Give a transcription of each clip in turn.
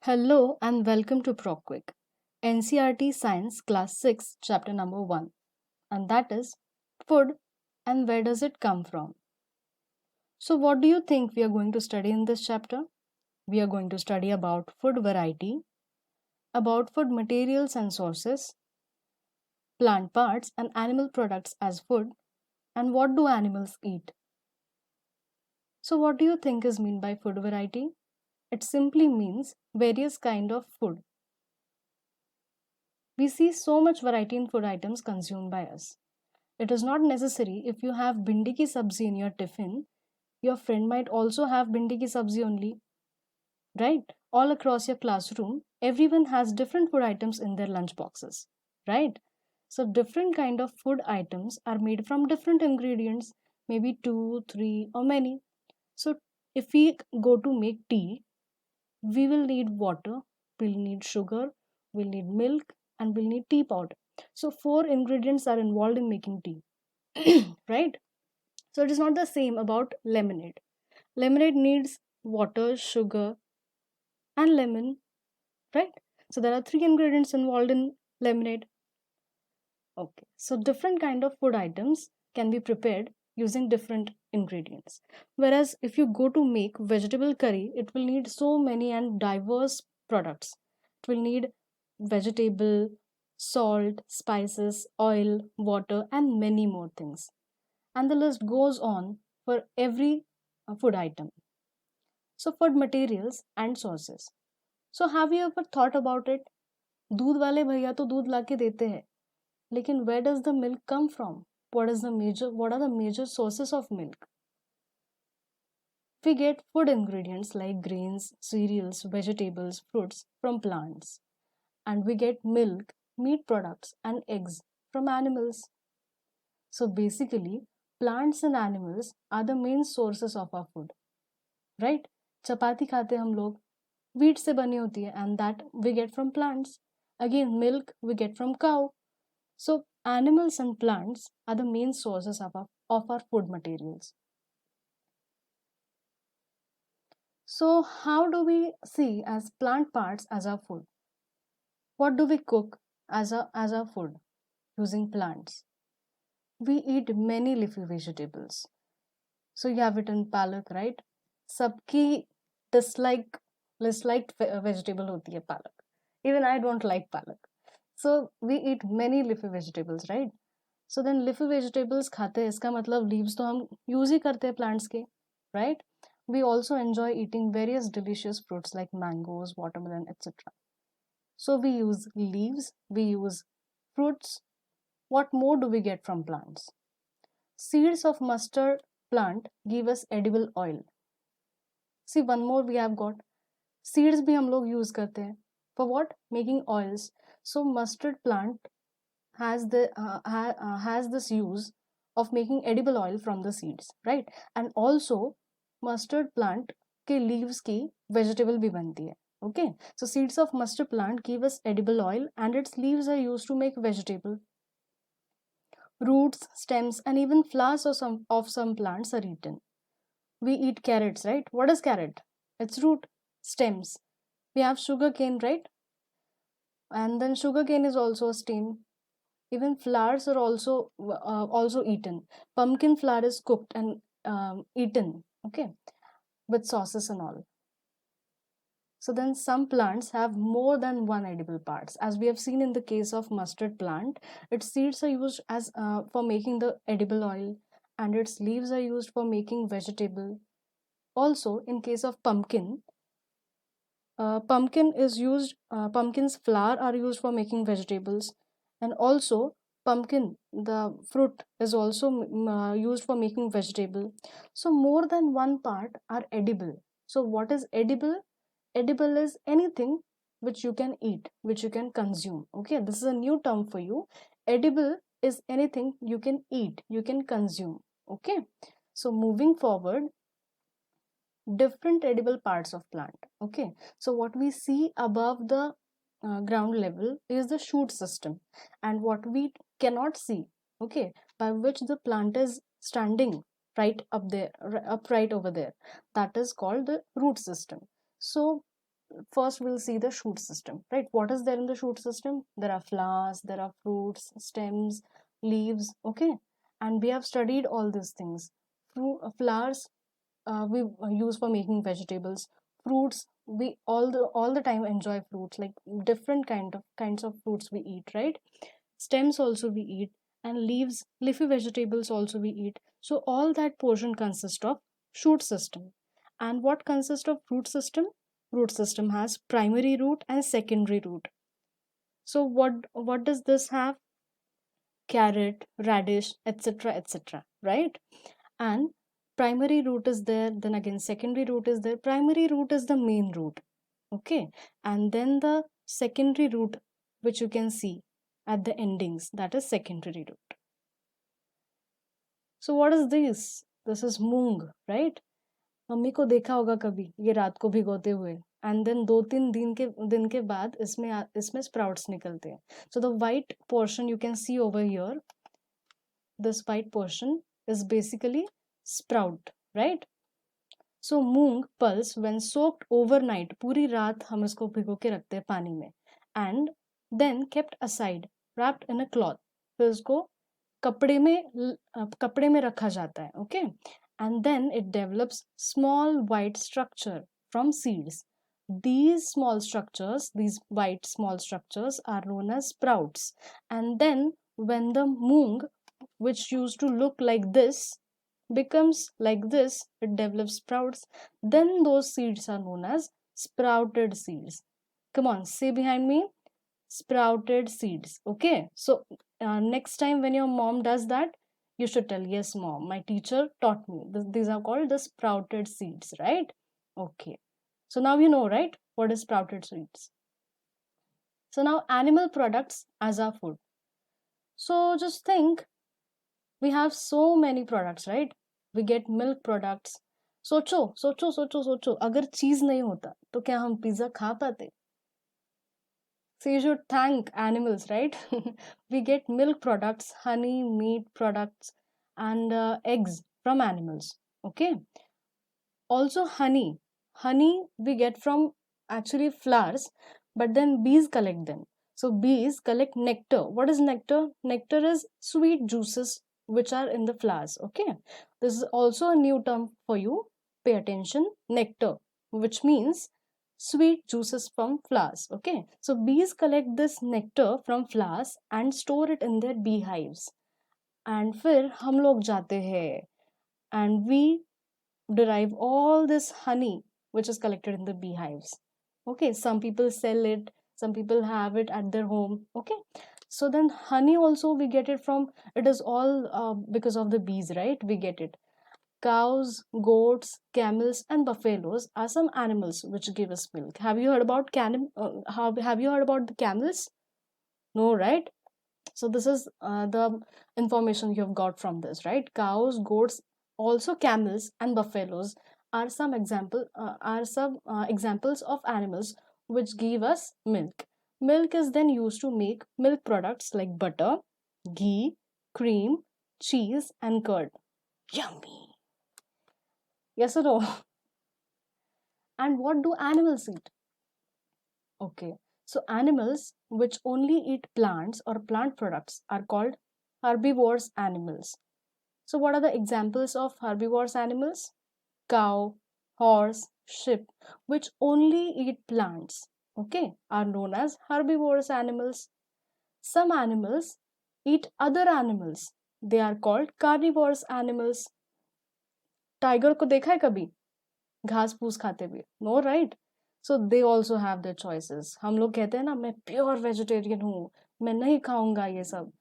Hello and welcome to ProQuick, NCRT Science Class 6, Chapter number 1, and that is food and where does it come from. So, what do you think we are going to study in this chapter? We are going to study about food variety, about food materials and sources, plant parts and animal products as food, and what do animals eat. So, what do you think is meant by food variety? It simply means various kind of food. We see so much variety in food items consumed by us. It is not necessary if you have bhindi ki sabzi in your tiffin, your friend might also have bhindi ki sabzi only, right? All across your classroom, everyone has different food items in their lunch boxes, right? So different kind of food items are made from different ingredients, maybe two, three, or many. So if we go to make tea, we will need water, we'll need sugar, we'll need milk, and we'll need tea powder. So four ingredients are involved in making tea, right? So it is not the same about lemonade. Lemonade needs water, sugar, and lemon, right? So there are three ingredients involved in lemonade. Okay. So different kind of food items can be prepared using different ingredients. Whereas if you go to make vegetable curry, it will need so many and diverse products. It will need vegetable, salt, spices, oil, water, and many more things. And the list goes on for every food item. So food materials and sources. So have you ever thought about it? दूध वाले भैया तो दूध ला के देते हैं, लेकिन where does the milk come from? What are the major sources of milk? We get food ingredients like grains, cereals, vegetables, fruits from plants, and we get milk, meat products, and eggs from animals. So basically, plants and animals are the main sources of our food, right? चपाती खाते हम लोग, wheat से बनी होती है, and that we get from plants. Again, milk we get from cow. So animals and plants are the main sources of our food materials. So how do we see as plant parts as our food? What do we cook as our food using plants? We eat many leafy vegetables. So you have written palak, right? सबकी dislike disliked vegetable होती है palak. Even I don't like palak. So we eat many leafy vegetables, right? So then leafy vegetables खाते हैं, इसका मतलब leaves तो हम use ही करते हैं plants के, right? We also enjoy eating various delicious fruits like mangoes, watermelon, etc. So we use leaves, we use fruits. What more do we get from plants? Seeds of mustard plant give us edible oil. See, one more we have got. Seeds भी हम लोग use करते हैं. For what? Making oils. So mustard plant has this use of making edible oil from the seeds, right? And also mustard plant के leaves की vegetable भी बनती है. Okay, so seeds of mustard plant give us edible oil and its leaves are used to make vegetable. Roots, stems, and even flowers of some plants are eaten. We eat carrots, right? What is carrot? It's root, stems. We have sugar cane, right? And then sugar cane is also a stem. Even flowers are also eaten. Pumpkin flour is cooked and eaten, okay, with sauces and all. So then some plants have more than one edible parts. As we have seen in the case of mustard plant, its seeds are used as for making the edible oil, and its leaves are used for making vegetable. Also, in case of pumpkin, pumpkin's flour are used for making vegetables, and also pumpkin, the fruit, is also used for making vegetable. So more than one part are edible. So what is edible? Edible is anything which you can eat, which you can consume. Okay, this is a new term for you. Edible is anything you can eat, you can consume. Okay, so moving forward, different edible parts of plant. Okay, so what we see above the ground level is the shoot system, and what we cannot see, okay, by which the plant is standing right up there, upright over there, that is called the root system. So first we'll see the shoot system, right? What is there in the shoot system? There are flowers, there are fruits, stems, leaves, okay? And we have studied all these things. Flowers we use for making vegetables. Fruits, we all the time enjoy fruits, like different kinds of fruits we eat, right? Stems also we eat, and leaves, leafy vegetables also we eat. So all that portion consists of shoot system. And what consists of root system? Root system has primary root and secondary root. So what does this have? Carrot, radish, etc., etc., right? And primary root is there, then again secondary root is there. Primary root is the main root, okay? And then the secondary root, which you can see at the endings, that is secondary root. So what is this is moong, right? Mummy को देखा होगा कभी ये रात को भिगोते हुए, and then 2-3 दिन के बाद इसमें स्प्राउट्स निकलते हैं. So the white portion you can see over here, this white portion is basically sprout, right? So moong pulse when soaked overnight, पूरी रात हम इसको भिगो के रखते हैं पानी में, and then kept aside wrapped in a cloth, फिर उसको कपड़े में रखा जाता है, okay? And then it develops small white structure from seeds. These white small structures are known as sprouts. And then when the moong, which used to look like this, becomes like this, it develops sprouts, then those seeds are known as sprouted seeds. Come on, say behind me, sprouted seeds, okay? So next time when your mom does that, you should tell, yes mom, my teacher taught me. These are called the sprouted seeds, right? Okay, so now you know, right, what is sprouted seeds. So now animal products as our food. So just think, we have so many products, right? We get milk products. सोचो सोचो सोचो सोचो, अगर चीज नहीं होता तो क्या हम पिज्जा खा पाते? So you should thank animals, right? We get milk products, honey, meat products, and eggs from animals, okay? Also honey. Honey we get from actually flowers, but then bees collect them. So bees collect nectar. What is nectar? Nectar is sweet juices which are in the flowers, okay? This is also a new term for you. Pay attention. Nectar, which means sweet juices from flowers, okay? So bees collect this nectar from flowers and store it in their beehives. And फिर हम लोग जाते हैं and we derive all this honey which is collected in the beehives, okay? Some people sell it, some people have it at their home, okay? So then honey also we get it from, it is all because of the bees, right? We get it. Cows, goats, camels, and buffaloes are some animals which give us milk. Have you heard about have you heard about the camels? No, right? So this is the information you have got from this, right? Cows, goats, also camels and buffaloes are some examples of animals which give us milk. Milk is then used to make milk products like butter, ghee, cream, cheese, and curd. Yummy. Yes or no? And what do animals eat? Okay, so animals which only eat plants or plant products are called herbivorous animals. So what are the examples of herbivorous animals? Cow, horse, sheep, which only eat plants, okay, are known as herbivorous animals. Some animals eat other animals. They are called carnivorous animals. Tiger को देखा है कभी घास फूस खाते हुए? No, right? So they also have their choices. हम लोग कहते हैं ना, मैं प्योर वेजिटेरियन हूँ, मैं नहीं खाऊंगा ये सब,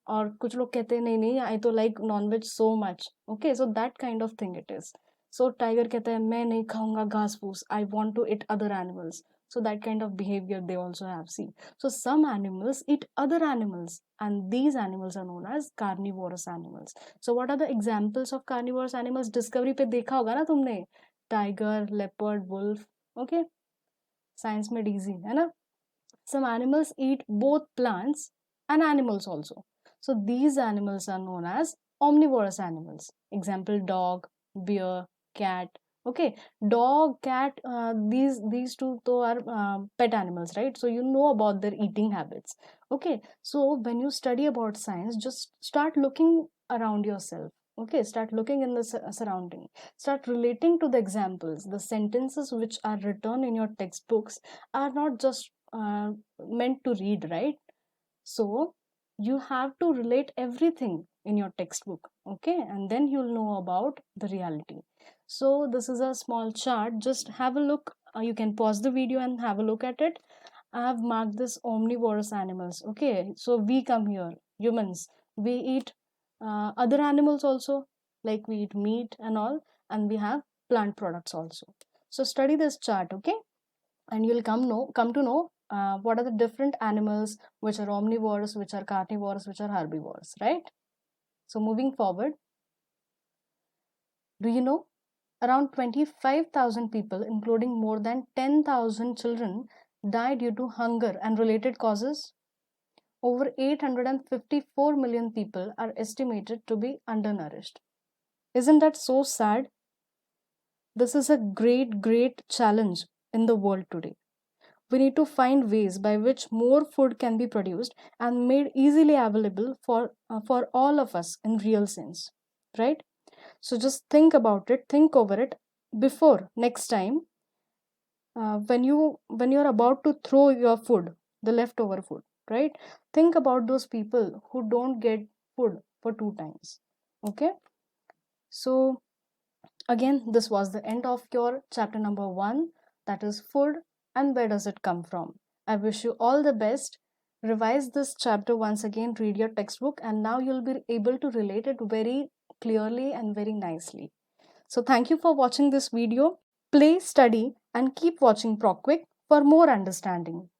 और कुछ लोग कहते हैं नहीं नहीं, आई तो like non veg so much, okay? So that kind of thing it is. So tiger कहता है मैं नहीं खाऊंगा घास फूस, I want to eat other animals. So that kind of behavior they also have. See, so some animals eat other animals, and these animals are known as carnivorous animals. So what are the examples of carnivorous animals? Discovery पे देखा होगा ना तुमने, tiger, leopard, wolf, okay? Science में डीजी है ना. Some animals eat both plants and animals also. So these animals are known as omnivorous animals. Example, dog, bear, cat, Okay, dog, cat, these two though are pet animals, right? So you know about their eating habits. Okay, so when you study about science, just start looking around yourself. Okay, start looking in the surrounding. Start relating to the examples. The sentences which are written in your textbooks are not just meant to read, right? So you have to relate everything in your textbook, okay, and then you'll know about the reality. So this is a small chart, just have a look. You can pause the video and have a look at it. I have marked this omnivorous animals. Okay, so we come here, humans, we eat other animals also, like we eat meat and all, and we have plant products also. So study this chart, okay, and you'll come to know what are the different animals which are omnivores, which are carnivores, which are herbivores, right? So moving forward, do you know around 25,000 people, including more than 10,000 children, die due to hunger and related causes? Over 854 million people are estimated to be undernourished. Isn't that so sad? This is a great challenge in the world today. We need to find ways by which more food can be produced and made easily available for all of us in real sense, right? So just think about it, think over it before next time, when you're about to throw your food, the leftover food, right? Think about those people who don't get food for 2 times. Okay, so again, this was the end of your chapter number 1, that is food and where does it come from. I wish you all the best. Revise this chapter once again, read your textbook, and now you'll be able to relate it very clearly and very nicely. So thank you for watching this video. Play, study, and keep watching ProcQuick for more understanding.